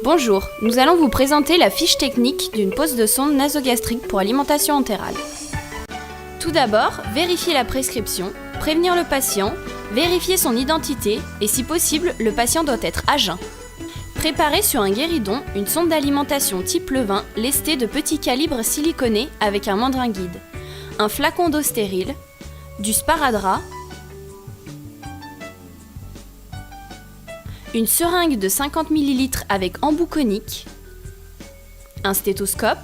Bonjour, nous allons vous présenter la fiche technique d'une pose de sonde nasogastrique pour alimentation entérale. Tout d'abord, vérifier la prescription, prévenir le patient, vérifier son identité et si possible, le patient doit être à jeun. Préparer sur un guéridon une sonde d'alimentation type levain lestée de petit calibre siliconé avec un mandrin guide, un flacon d'eau stérile, du sparadrap, une seringue de 50 ml avec embout conique, un stéthoscope,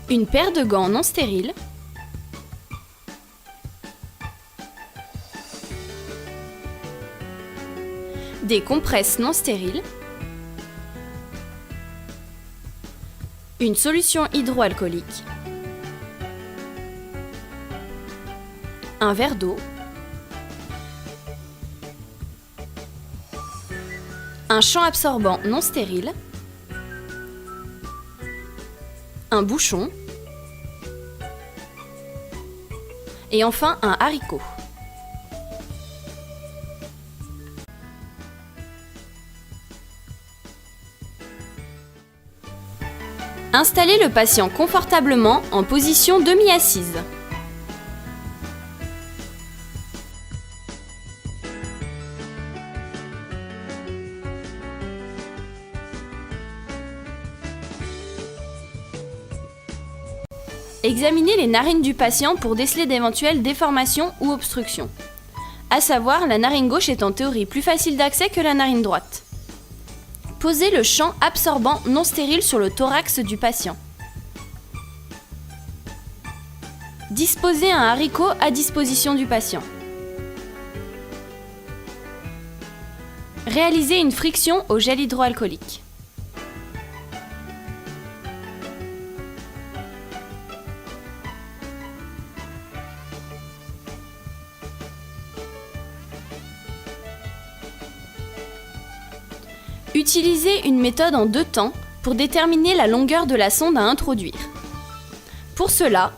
une paire de gants non stériles, des compresses non stériles, une solution hydroalcoolique, un verre d'eau, un champ absorbant non stérile, un bouchon et enfin un haricot. Installez le patient confortablement en position demi-assise. Examinez les narines du patient pour déceler d'éventuelles déformations ou obstructions. À savoir, la narine gauche est en théorie plus facile d'accès que la narine droite. Posez le champ absorbant non stérile sur le thorax du patient. Disposez un haricot à disposition du patient. Réalisez une friction au gel hydroalcoolique. Utilisez une méthode en 2 temps pour déterminer la longueur de la sonde à introduire. Pour cela,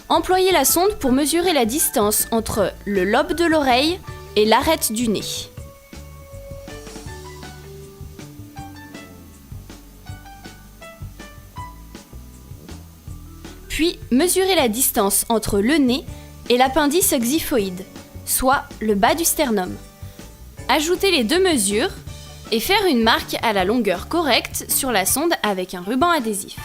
employez la sonde pour mesurer la distance entre le lobe de l'oreille et l'arête du nez. Puis, mesurez la distance entre le nez et l'appendice xiphoïde, soit le bas du sternum. Ajoutez les 2 mesures et faire une marque à la longueur correcte sur la sonde avec un ruban adhésif.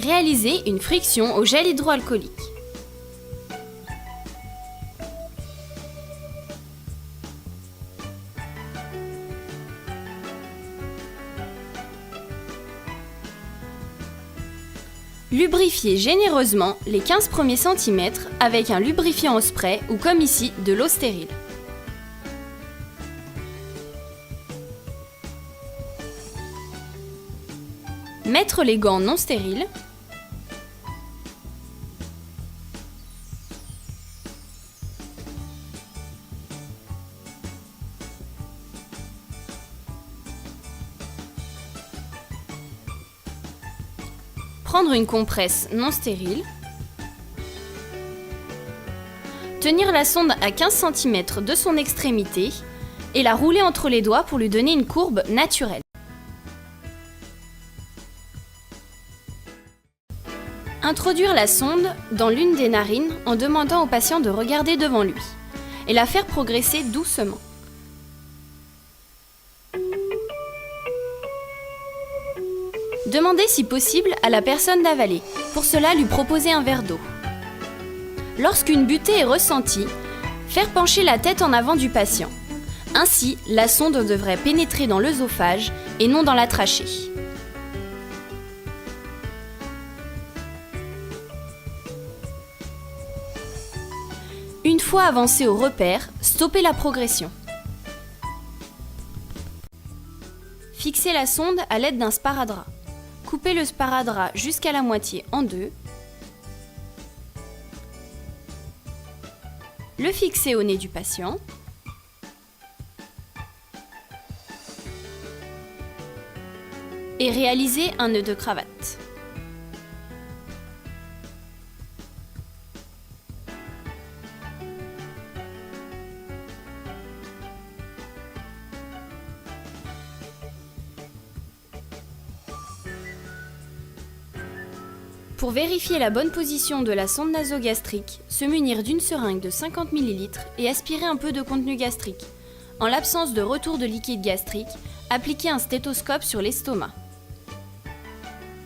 Réalisez une friction au gel hydroalcoolique. Lubrifiez généreusement les 15 premiers centimètres avec un lubrifiant au spray ou comme ici, de l'eau stérile. Mettre les gants non stériles. Prendre une compresse non stérile. Tenir la sonde à 15 cm de son extrémité et la rouler entre les doigts pour lui donner une courbe naturelle. Introduire la sonde dans l'une des narines en demandant au patient de regarder devant lui et la faire progresser doucement. Demandez si possible à la personne d'avaler. Pour cela, lui proposer un verre d'eau. Lorsqu'une butée est ressentie, faire pencher la tête en avant du patient. Ainsi, la sonde devrait pénétrer dans l'œsophage et non dans la trachée. Une fois avancé au repère, stoppez la progression. Fixez la sonde à l'aide d'un sparadrap. Coupez le sparadrap jusqu'à la moitié en deux. Le fixez au nez du patient. Et réalisez un nœud de cravate. Pour vérifier la bonne position de la sonde nasogastrique, se munir d'une seringue de 50 ml et aspirer un peu de contenu gastrique. En l'absence de retour de liquide gastrique, appliquez un stéthoscope sur l'estomac.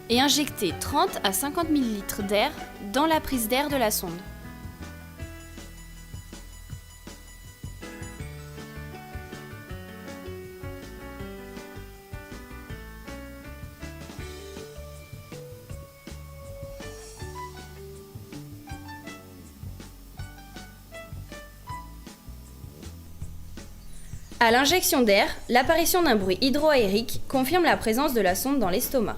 Et injectez 30 à 50 ml d'air dans la prise d'air de la sonde. À l'injection d'air, l'apparition d'un bruit hydroaérique confirme la présence de la sonde dans l'estomac.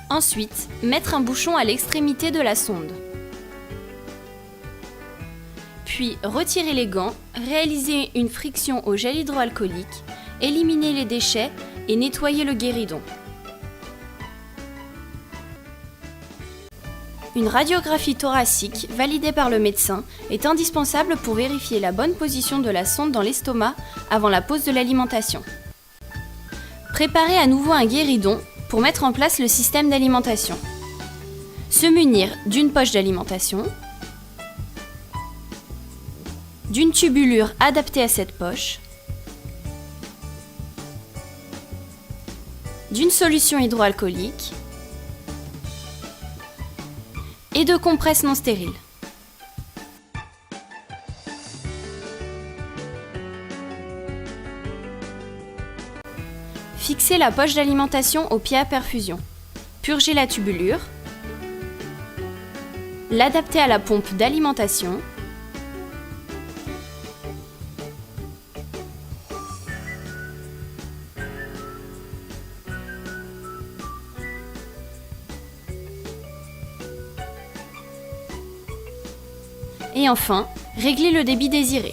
Ensuite, mettre un bouchon à l'extrémité de la sonde. Puis retirer les gants, réaliser une friction au gel hydroalcoolique, éliminer les déchets et nettoyer le guéridon. Une radiographie thoracique validée par le médecin est indispensable pour vérifier la bonne position de la sonde dans l'estomac avant la pause de l'alimentation. Préparez à nouveau un guéridon pour mettre en place le système d'alimentation. Se munir d'une poche d'alimentation, d'une tubulure adaptée à cette poche, d'une solution hydroalcoolique et de compresses non stériles. Fixez la poche d'alimentation au pied à perfusion. Purgez la tubulure, l'adapter à la pompe d'alimentation, et enfin, réglez le débit désiré.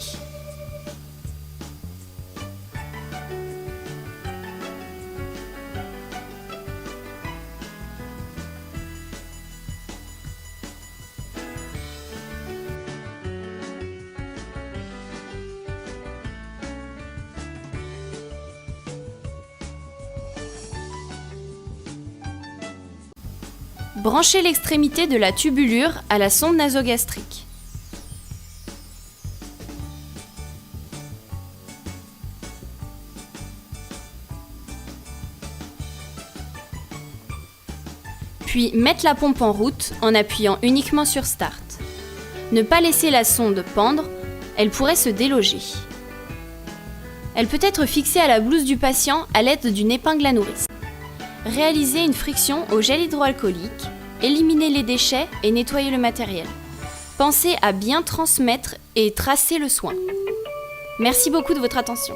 Branchez l'extrémité de la tubulure à la sonde nasogastrique. Puis mettre la pompe en route en appuyant uniquement sur Start. Ne pas laisser la sonde pendre, elle pourrait se déloger. Elle peut être fixée à la blouse du patient à l'aide d'une épingle à nourrice. Réalisez une friction au gel hydroalcoolique, éliminez les déchets et nettoyez le matériel. Pensez à bien transmettre et tracer le soin. Merci beaucoup de votre attention.